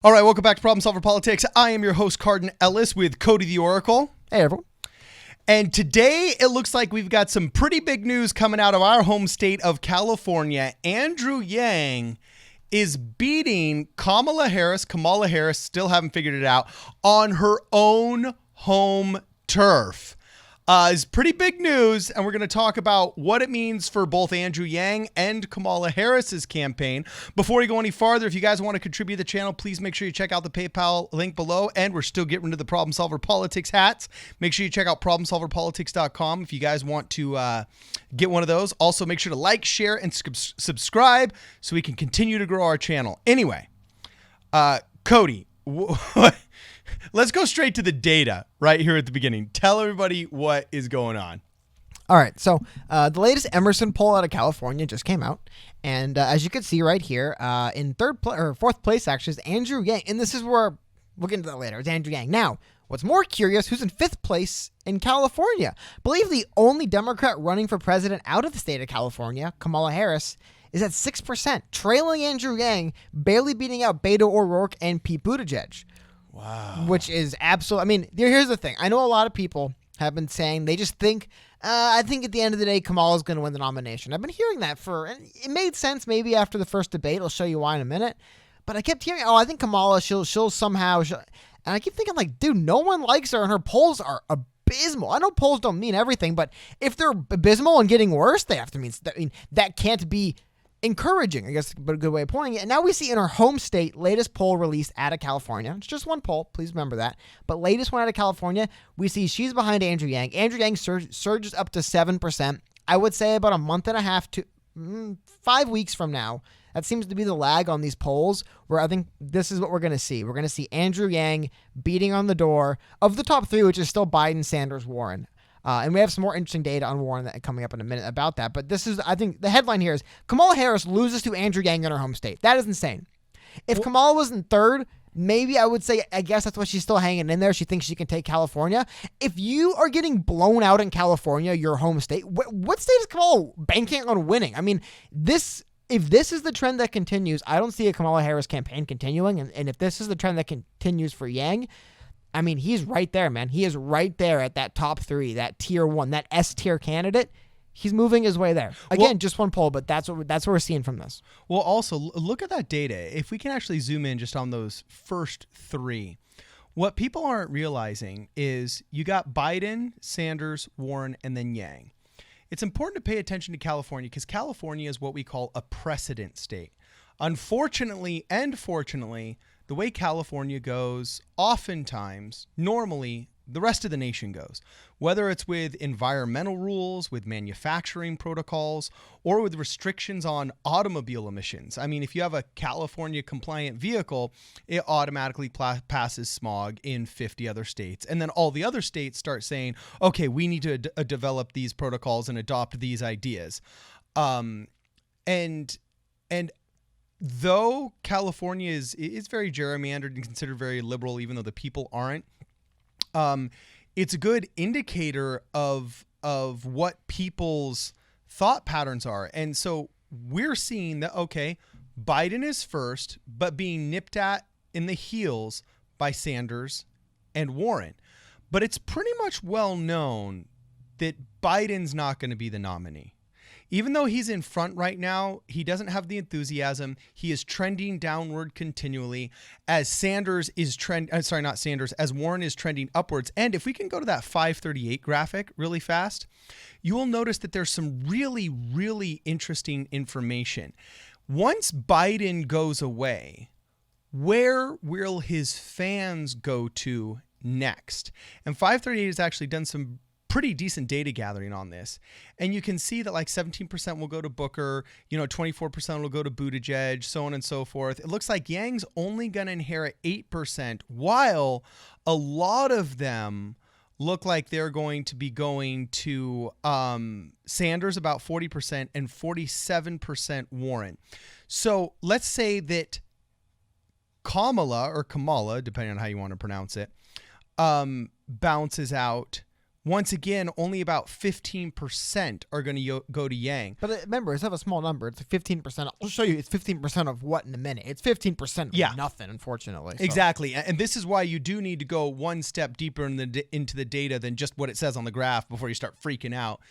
All right, welcome back to Problem Solver Politics. I am your host, Cardin Ellis, with Cody the Oracle. Hey, everyone. And today, it looks like we've got some pretty big news coming out of our home state of California. Andrew Yang is beating Kamala Harris. Kamala Harris, still haven't figured it out, on her own home turf. It's pretty big news, and we're going to talk about what it means for both Andrew Yang and Kamala Harris's campaign. Before we go any farther, if you guys want to contribute to the channel, please make sure you check out the PayPal link below, and we're still getting rid of the Problem Solver Politics hats. Make sure you check out problemsolverpolitics.com if you guys want to get one of those. Also, make sure to like, share, and subscribe so we can continue to grow our channel. Anyway, Cody, let's go straight to the data right here at the beginning. Tell everybody what is going on. All right. So the latest Emerson poll out of California just came out. And as you can see right here, in fourth place, actually, is Andrew Yang. And this is where we'll get into that later. It's Andrew Yang. Now, what's more curious, who's in fifth place in California? I believe the only Democrat running for president out of the state of California, Kamala Harris, is at 6%, trailing Andrew Yang, barely beating out Beto O'Rourke and Pete Buttigieg. Wow. Which is absolute. I mean, here's the thing. I know a lot of people have been saying they just think, I think at the end of the day, Kamala's going to win the nomination. I've been hearing that and it made sense maybe after the first debate. I'll show you why in a minute. But I kept hearing, I think Kamala, she'll somehow, and I keep thinking like, dude, no one likes her and her polls are abysmal. I know polls don't mean everything, but if they're abysmal and getting worse, they have to mean, that can't be encouraging, I guess, but a good way of pointing it. And now we see in her home state, latest poll released out of California. It's just one poll, please remember that. But latest one out of California, we see she's behind Andrew Yang. Andrew Yang surges up to 7%. I would say about a month and a half to 5 weeks from now. That seems to be the lag on these polls, where I think this is what we're going to see. We're going to see Andrew Yang beating on the door of the top three, which is still Biden, Sanders, Warren. And we have some more interesting data on Warren coming up in a minute about that. But this is, I think, the headline here is Kamala Harris loses to Andrew Yang in her home state. That is insane. If Kamala was in third, maybe I would say, I guess that's why she's still hanging in there. She thinks she can take California. If you are getting blown out in California, your home state, what state is Kamala banking on winning? I mean, if this is the trend that continues, I don't see a Kamala Harris campaign continuing. And if this is the trend that continues for Yang, I mean, he's right there, man. He is right there at that top three, that tier one, that S tier candidate. He's moving his way there. Again, just one poll, but that's what we're seeing from this. Well, also, look at that data. If we can actually zoom in just on those first three, what people aren't realizing is you got Biden, Sanders, Warren, and then Yang. It's important to pay attention to California because California is what we call a precedent state. Unfortunately and fortunately, the way California goes, oftentimes, normally, the rest of the nation goes. Whether it's with environmental rules, with manufacturing protocols, or with restrictions on automobile emissions. I mean, if you have a California compliant vehicle, it automatically passes smog in 50 other states. And then all the other states start saying, okay, we need to develop these protocols and adopt these ideas. And though California is very gerrymandered and considered very liberal, even though the people aren't, it's a good indicator of what people's thought patterns are. And so we're seeing that, okay, Biden is first, but being nipped at in the heels by Sanders and Warren. But it's pretty much well known that Biden's not going to be the nominee. Even though he's in front right now, he doesn't have the enthusiasm. He is trending downward continually as as Warren is trending upwards. And if we can go to that 538 graphic really fast, you will notice that there's some really, really interesting information. Once Biden goes away, where will his fans go to next? And 538 has actually done some pretty decent data gathering on this. And you can see that like 17% will go to Booker, 24% will go to Buttigieg, so on and so forth. It looks like Yang's only going to inherit 8%, while a lot of them look like they're going to be going to Sanders, about 40%, and 47% Warren. So let's say that Kamala, depending on how you want to pronounce it, bounces out. once again, only about 15% are going to go to Yang. But remember, it's not a small number. It's 15%. I'll show you. It's 15% of what in a minute. It's 15% of nothing, unfortunately. So. Exactly. And this is why you do need to go one step deeper into the data than just what it says on the graph before you start freaking out.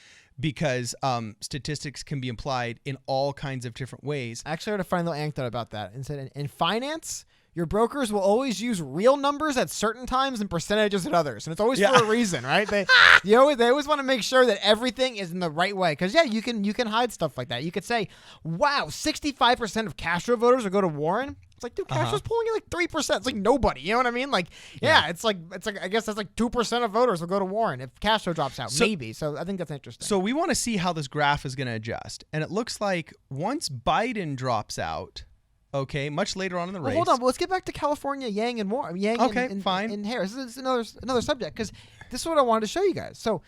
Because statistics can be applied in all kinds of different ways. I actually heard a funny little anecdote about that. It said in finance, your brokers will always use real numbers at certain times and percentages at others, and it's always for a reason, right? They always want to make sure that everything is in the right way. Because you can hide stuff like that. You could say, "Wow, 65% of Castro voters will go to Warren." It's like, dude, Castro's polling at like 3%. It's like nobody. You know what I mean? Like, it's like I guess that's like 2% of voters will go to Warren if Castro drops out. Maybe. So I think that's interesting. So we want to see how this graph is going to adjust, and it looks like once Biden drops out. Okay, much later on in the race. Hold on, let's get back to California, Yang and Warren. Yang fine. And Harris. This is another subject because this is what I wanted to show you guys. So,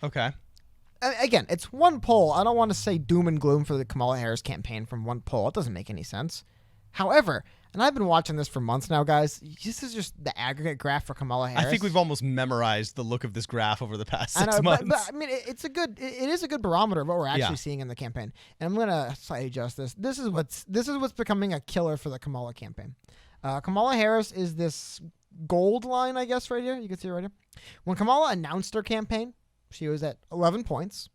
again, it's one poll. I don't want to say doom and gloom for the Kamala Harris campaign from one poll. It doesn't make any sense. However, and I've been watching this for months now, guys. This is just the aggregate graph for Kamala Harris. I think we've almost memorized the look of this graph over the past 6 months. But I mean, it is a good barometer of what we're actually seeing in the campaign. And I'm gonna slightly adjust this. This is what's becoming a killer for the Kamala campaign. Kamala Harris is this gold line, I guess, right here. You can see it right here. When Kamala announced her campaign, she was at 11 points.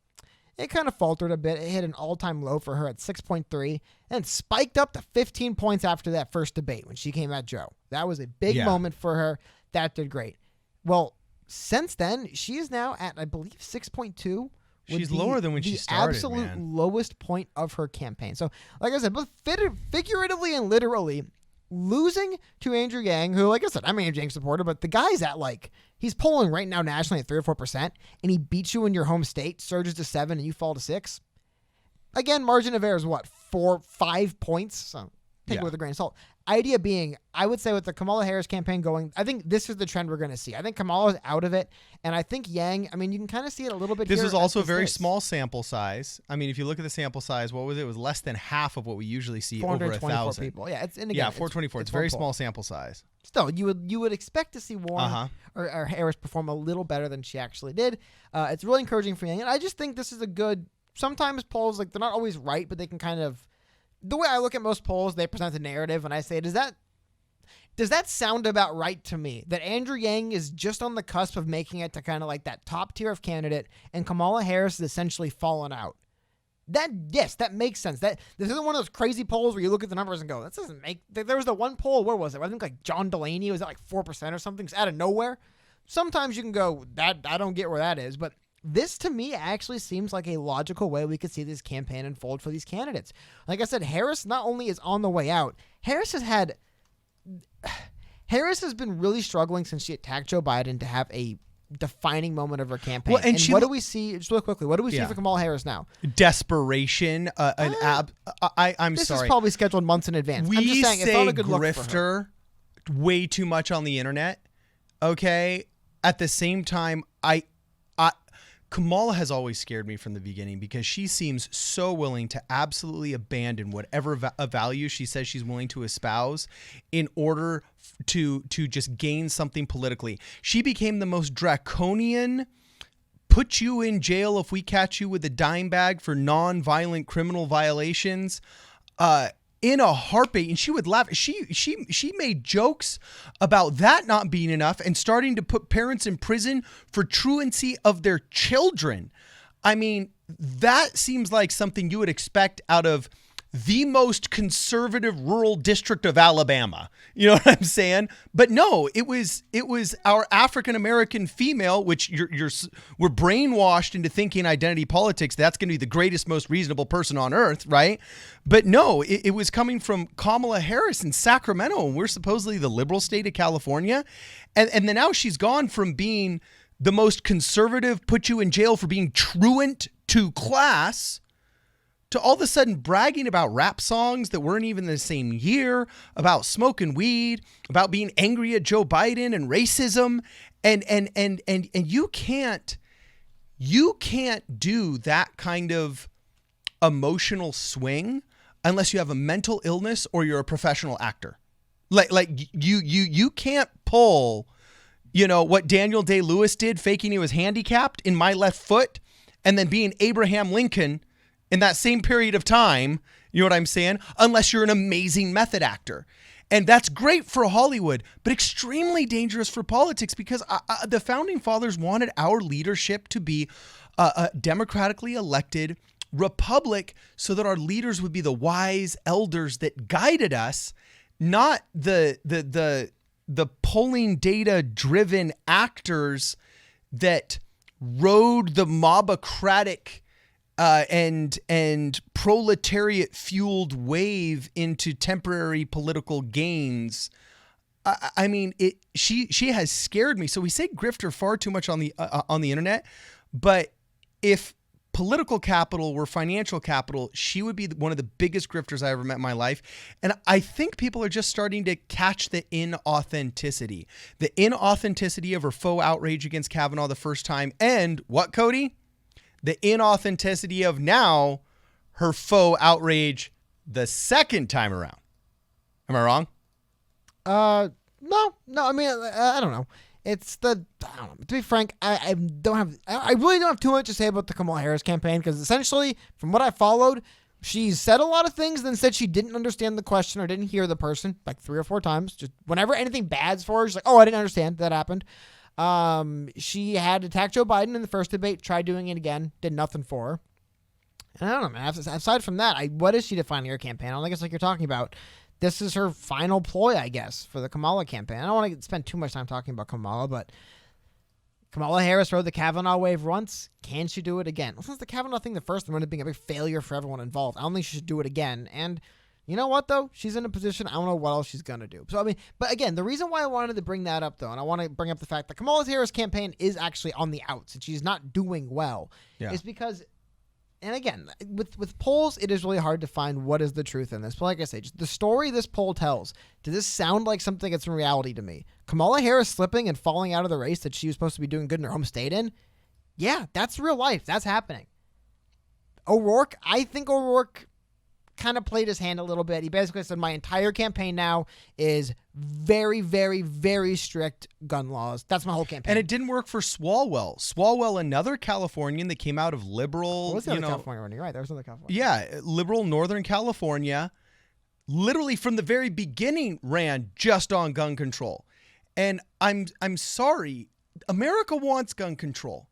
It kind of faltered a bit. It hit an all-time low for her at 6.3 and spiked up to 15 points after that first debate when she came at Joe. That was a big moment for her. That did great. Well, since then, she is now at, I believe, 6.2. She's lower than when she started, the absolute lowest point of her campaign. So, like I said, both figuratively and literally, losing to Andrew Yang, who, like I said, I'm an Andrew Yang supporter, but the guy's at he's polling right now nationally at 3 or 4%, and he beats you in your home state, surges to 7, and you fall to 6. Again, margin of error is what, 4-5 points? So take it with a grain of salt. Idea being, I would say with the Kamala Harris campaign going, I think this is the trend we're going to see. I think Kamala's out of it, and I think Yang, I mean, you can kind of see it a little bit This here is also a very small sample size. I mean, if you look at the sample size, what was it? It was less than half of what we usually see, over 1,000 people. Yeah, it's 424. It's very small sample size. Still, you would expect to see Warren or Harris perform a little better than she actually did. It's really encouraging for Yang, and I just think this is a good. Sometimes polls, they're not always right, but they can kind of. The way I look at most polls, they present a narrative, and I say, does that sound about right to me? That Andrew Yang is just on the cusp of making it to kind of like that top tier of candidate, and Kamala Harris is essentially fallen out. That makes sense. This isn't one of those crazy polls where you look at the numbers and go, that doesn't make. There was the one poll, where was it? I think like John Delaney was at like 4% or something, just out of nowhere. Sometimes you can go, that I don't get where that is, but. This, to me, actually seems like a logical way we could see this campaign unfold for these candidates. Like I said, Harris not only is on the way out, Harris has been really struggling since she attacked Joe Biden to have a defining moment of her campaign. Well, and what do we see, just real quickly, what do we see for Kamala Harris now? Desperation, I'm sorry. This is probably scheduled months in advance. I'm just saying, it's not a good look for her. Way too much on the internet, okay? At the same time, Kamala has always scared me from the beginning because she seems so willing to absolutely abandon whatever value she says she's willing to espouse in order to just gain something politically. She became the most draconian, put you in jail if we catch you with a dime bag for non-violent criminal violations, in a heartbeat, and she would laugh. She made jokes about that not being enough and starting to put parents in prison for truancy of their children. I mean, that seems like something you would expect out of the most conservative rural district of Alabama. You know what I'm saying? But no, it was our African-American female, which we're brainwashed into thinking identity politics. That's going to be the greatest, most reasonable person on earth, right? But no, it was coming from Kamala Harris in Sacramento, and we're supposedly the liberal state of California. And then now she's gone from being the most conservative, put you in jail for being truant to class, to all of a sudden bragging about rap songs that weren't even the same year, about smoking weed, about being angry at Joe Biden and racism. And you can't do that kind of emotional swing unless you have a mental illness or you're a professional actor. Like you can't pull, what Daniel Day-Lewis did, faking he was handicapped in My Left Foot, and then being Abraham Lincoln in that same period of time. You know what I'm saying? Unless you're an amazing method actor. And that's great for Hollywood, but extremely dangerous for politics, because the founding fathers wanted our leadership to be a democratically elected republic, so that our leaders would be the wise elders that guided us, not the polling data driven actors that rode the mobocratic and proletariat fueled wave into temporary political gains. I mean, she has scared me. So we say grifter far too much on the internet, but if political capital were financial capital, she would be one of the biggest grifters I ever met in my life. And I think people are just starting to catch the inauthenticity of her faux outrage against Kavanaugh the first time. And what, Cody? The inauthenticity of now her faux outrage the second time around. Am I wrong? No. I mean, I don't know. I don't know. To be frank, I really don't have too much to say about the Kamala Harris campaign, because essentially, from what I followed, she said a lot of things, then said she didn't understand the question or didn't hear the person like 3 or 4 times. Just whenever anything bad's for her, she's like, "Oh, I didn't understand that happened." She had attacked Joe Biden in the first debate, tried doing it again, did nothing for her. And I don't know, man. Aside from that, what is she defining her campaign? I don't think it's like you're talking about. This is her final ploy, I guess, for the Kamala campaign. I don't want to spend too much time talking about Kamala, but Kamala Harris rode the Kavanaugh wave once. Can she do it again? Since the Kavanaugh thing the first time ended up being a big failure for everyone involved, I don't think she should do it again. And you know what, though? She's in a position, I don't know what else she's going to do. So, I mean, but again, the reason why I wanted to bring that up, though, and I want to bring up the fact that Kamala Harris' campaign is actually on the outs and she's not doing well, is because, and again, with polls, it is really hard to find what is the truth in this. But like I say, just the story this poll tells, does this sound like something that's in reality to me? Kamala Harris slipping and falling out of the race that she was supposed to be doing good in her home state in? Yeah, that's real life. That's happening. O'Rourke, I think O'Rourke kind of played his hand a little bit. He basically said, my entire campaign now is very, very, very strict gun laws. That's my whole campaign. And it didn't work for Swalwell. Swalwell, another Californian that came out of liberal, what was the other California running? You're right, there was another California. Yeah, liberal Northern California, literally from the very beginning ran just on gun control. And I'm sorry, America wants gun control,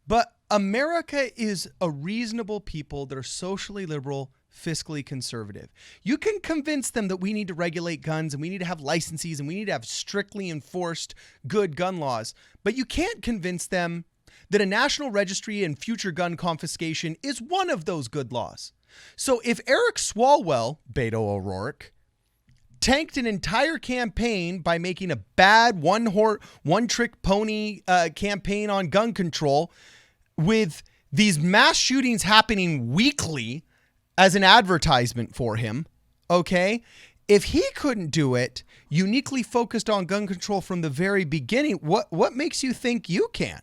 but America is a reasonable people that are socially liberal, fiscally conservative. You can convince them that we need to regulate guns and we need to have licenses and we need to have strictly enforced good gun laws, but you can't convince them that a national registry and future gun confiscation is one of those good laws. So if Eric Swalwell, Beto O'Rourke, tanked an entire campaign by making a bad one-trick pony campaign on gun control with these mass shootings happening weekly as an advertisement for him, okay? If he couldn't do it, uniquely focused on gun control from the very beginning, what makes you think you can?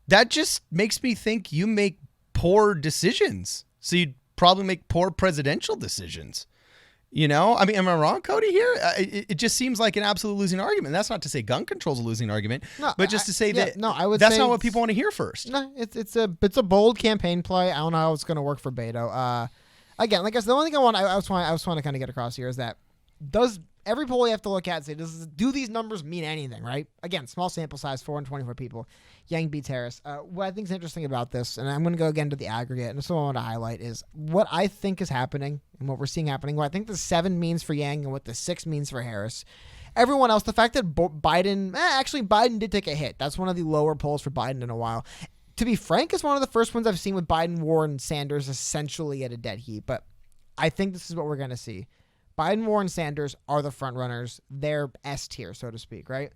That just makes me think you make poor decisions. So you'd probably make poor presidential decisions. You know, I mean, am I wrong, Cody, here? It just seems like an absolute losing argument. That's not to say gun control is a losing argument, but just to say I would that's say not what people want to hear first. No, it's a bold campaign play. I don't know how it's going to work for Beto. Again, like I said, the only thing I just want to kind of get across here is that does every poll you have to look at say, do these numbers mean anything, right? Again, small sample size, 424 people. Yang beats Harris. What I think is interesting about this, and I'm going to go again to the aggregate, and so I want to highlight is what I think is happening and what we're seeing happening, what I think the 7 means for Yang and what the 6 means for Harris. Everyone else, the fact that Biden did take a hit. That's one of the lower polls for Biden in a while. To be frank, it's one of the first ones I've seen with Biden, Warren, Sanders essentially at a dead heat. But I think this is what we're going to see. Biden, Warren, Sanders are the front runners. They're S tier, so to speak, right?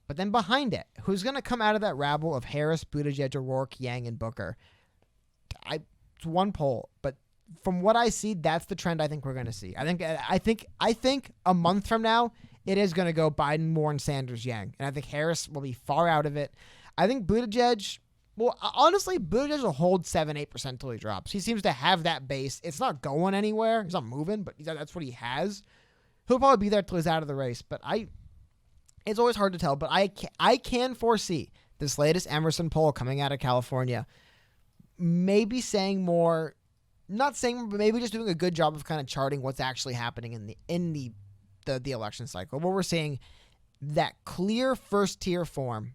But then behind it, who's going to come out of that rabble of Harris, Buttigieg, O'Rourke, Yang, and Booker? It's one poll, but from what I see, that's the trend I think we're going to see. I think a month from now, it is going to go Biden, Warren, Sanders, Yang. And I think Harris will be far out of it. I think Buttigieg, well, honestly, Buttigieg will hold 7-8% until he drops. He seems to have that base. It's not going anywhere. He's not moving, but that's what he has. He'll probably be there till he's out of the race. But It's always hard to tell, but I can foresee this latest Emerson poll coming out of California maybe saying more, not saying, but maybe just doing a good job of kind of charting what's actually happening in the election cycle, where we're seeing that clear first tier form.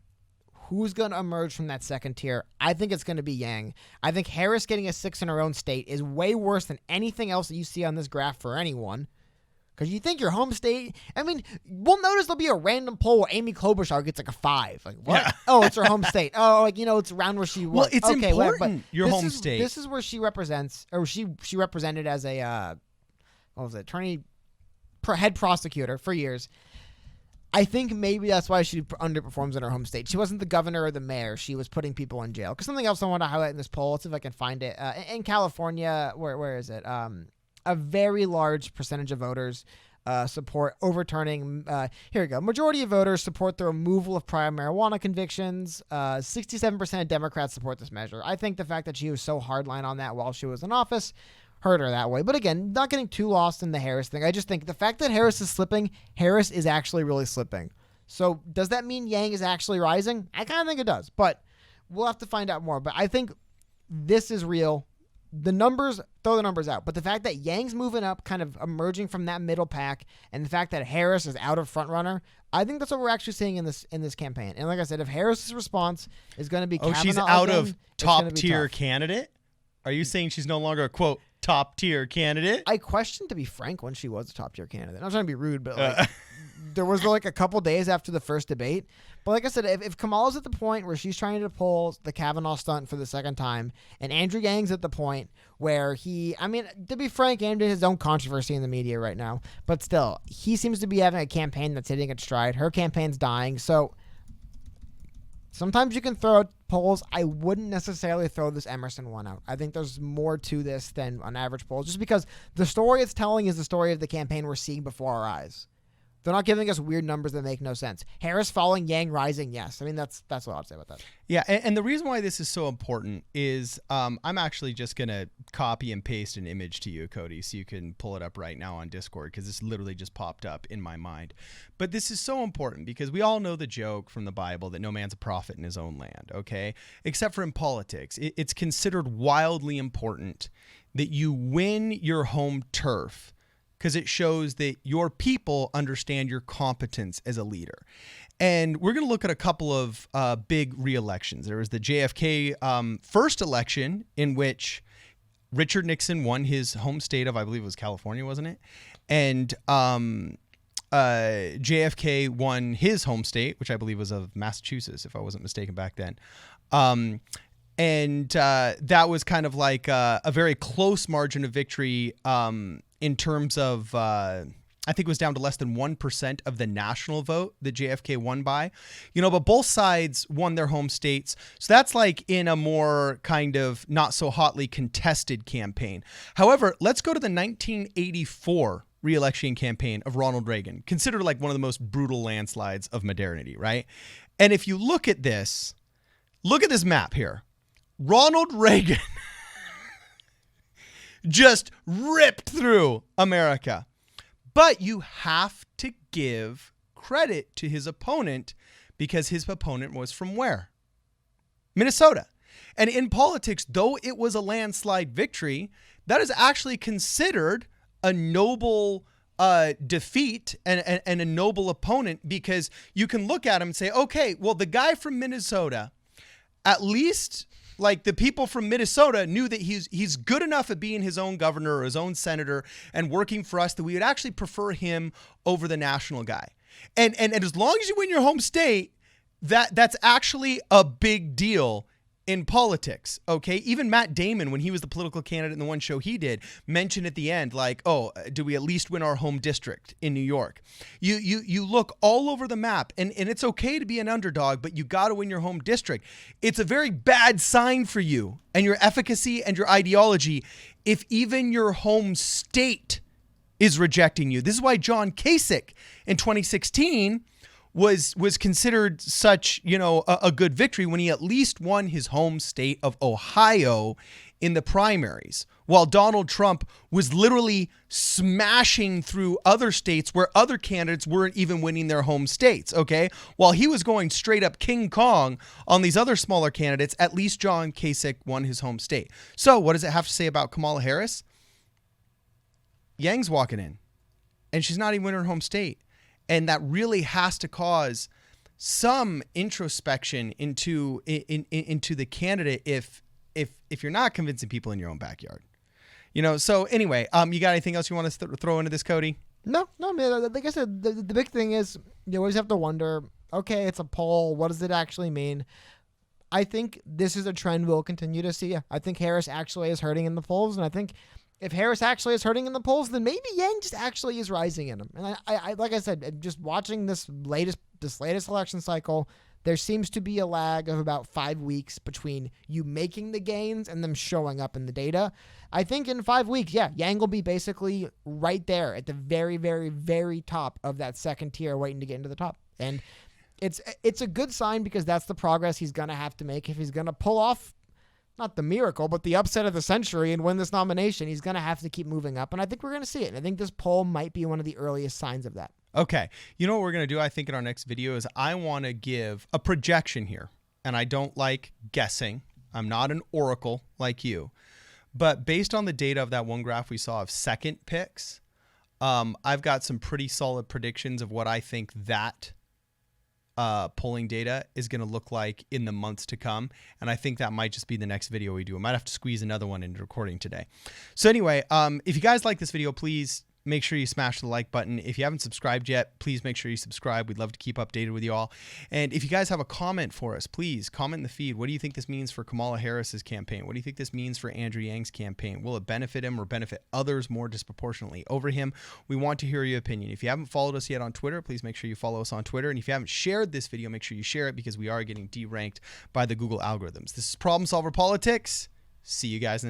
Who's going to emerge from that second tier? I think it's going to be Yang. I think Harris getting a 6 in her own state is way worse than anything else that you see on this graph for anyone. Because you think your home state, I mean, we'll notice there'll be a random poll where Amy Klobuchar gets like a 5. Like, what? Yeah. Oh, it's her home state. Oh, like, it's around where she was. Well, it's okay, important, your home state. This is where she represents, or she represented as a, head prosecutor for years. I think maybe that's why she underperforms in her home state. She wasn't the governor or the mayor. She was putting people in jail. Because something else I want to highlight in this poll, let's see if I can find it. In California, where is it? A very large percentage of voters support overturning. Here we go. Majority of voters support the removal of prior marijuana convictions. 67% of Democrats support this measure. I think the fact that she was so hardline on that while she was in office hurt her that way. But again, not getting too lost in the Harris thing. I just think the fact that Harris is slipping, Harris is actually really slipping. So does that mean Yang is actually rising? I kind of think it does, but we'll have to find out more. But I think this is real. The numbers, throw the numbers out. But the fact that Yang's moving up, kind of emerging from that middle pack, and the fact that Harris is out of front runner, I think that's what we're actually seeing in this campaign. And like I said, if Harris's response is going to be Kavanaugh she's out again, of top tier candidate? Are you saying she's no longer a, quote, top tier candidate? I questioned, to be frank, when she was a top tier candidate. I'm not trying to be rude, but like, there was like a couple days after the first debate. But like I said, if Kamala's at the point where she's trying to pull the Kavanaugh stunt for the second time, and Andrew Yang's at the point where to be frank, Andrew has his own controversy in the media right now, but still, he seems to be having a campaign that's hitting its stride. Her campaign's dying, so sometimes you can throw out polls. I wouldn't necessarily throw this Emerson one out. I think there's more to this than an average poll, just because the story it's telling is the story of the campaign we're seeing before our eyes. They're not giving us weird numbers that make no sense. Harris falling, Yang rising, yes. I mean, that's what I'd say about that. Yeah, and the reason why this is so important is I'm actually just going to copy and paste an image to you, Cody, so you can pull it up right now on Discord, because this literally just popped up in my mind. But this is so important because we all know the joke from the Bible that no man's a prophet in his own land, okay? Except for in politics. It's considered wildly important that you win your home turf, because it shows that your people understand your competence as a leader. And we're going to look at a couple of big re-elections. There was the JFK first election, in which Richard Nixon won his home state of, I believe it was California, wasn't it? And JFK won his home state, which I believe was of Massachusetts, if I wasn't mistaken back then. And that was kind of like a very close margin of victory in terms of, I think it was down to less than 1% of the national vote that JFK won by, but both sides won their home states. So that's like in a more kind of not so hotly contested campaign. However, let's go to the 1984 re-election campaign of Ronald Reagan, considered like one of the most brutal landslides of modernity, right? And if you look at this map here. Ronald Reagan just ripped through America. But you have to give credit to his opponent, because his opponent was from where? Minnesota. And in politics, though it was a landslide victory, that is actually considered a noble defeat and a noble opponent, because you can look at him and say, okay, well, the guy from Minnesota, at least like the people from Minnesota knew that he's good enough at being his own governor or his own senator and working for us that we would actually prefer him over the national guy. And as long as you win your home state, that's actually a big deal in politics, okay? Even Matt Damon, when he was the political candidate in the one show he did, mentioned at the end, like, oh, do we at least win our home district in New York? You look all over the map, and it's okay to be an underdog, but you got to win your home district. It's a very bad sign for you and your efficacy and your ideology if even your home state is rejecting you. This is why John Kasich in 2016 was considered such, a good victory when he at least won his home state of Ohio in the primaries, while Donald Trump was literally smashing through other states where other candidates weren't even winning their home states, okay? While he was going straight up King Kong on these other smaller candidates, at least John Kasich won his home state. So what does it have to say about Kamala Harris? Yang's walking in, and she's not even winning her home state. And that really has to cause some introspection into the candidate if you're not convincing people in your own backyard. So anyway, you got anything else you want to throw into this, Cody? No, man. Like I said, the big thing is you always have to wonder, okay, it's a poll. What does it actually mean? I think this is a trend we'll continue to see. I think Harris actually is hurting in the polls, and I think if Harris actually is hurting in the polls, then maybe Yang just actually is rising in them. And I like I said, just watching this latest election cycle, there seems to be a lag of about 5 weeks between you making the gains and them showing up in the data. I think in 5 weeks, Yang will be basically right there at the very, very, very top of that second tier waiting to get into the top. And it's a good sign because that's the progress he's going to have to make if he's going to pull off not the miracle, but the upset of the century and win this nomination. He's going to have to keep moving up, and I think we're going to see it. And I think this poll might be one of the earliest signs of that. Okay. You know what we're going to do, I think, in our next video is I want to give a projection here, and I don't like guessing. I'm not an oracle like you. But based on the data of that one graph we saw of second picks, I've got some pretty solid predictions of what I think that polling data is going to look like in the months to come. And I think that might just be the next video we do. I might have to squeeze another one into recording today. So anyway, if you guys like this video, please make sure you smash the like button. If you haven't subscribed yet, please make sure you subscribe. We'd love to keep updated with you all. And if you guys have a comment for us, please comment in the feed. What do you think this means for Kamala Harris's campaign? What do you think this means for Andrew Yang's campaign? Will it benefit him or benefit others more disproportionately over him? We want to hear your opinion. If you haven't followed us yet on Twitter, please make sure you follow us on Twitter. And if you haven't shared this video, make sure you share it because we are getting deranked by the Google algorithms. This is Problem Solver Politics. See you guys in the next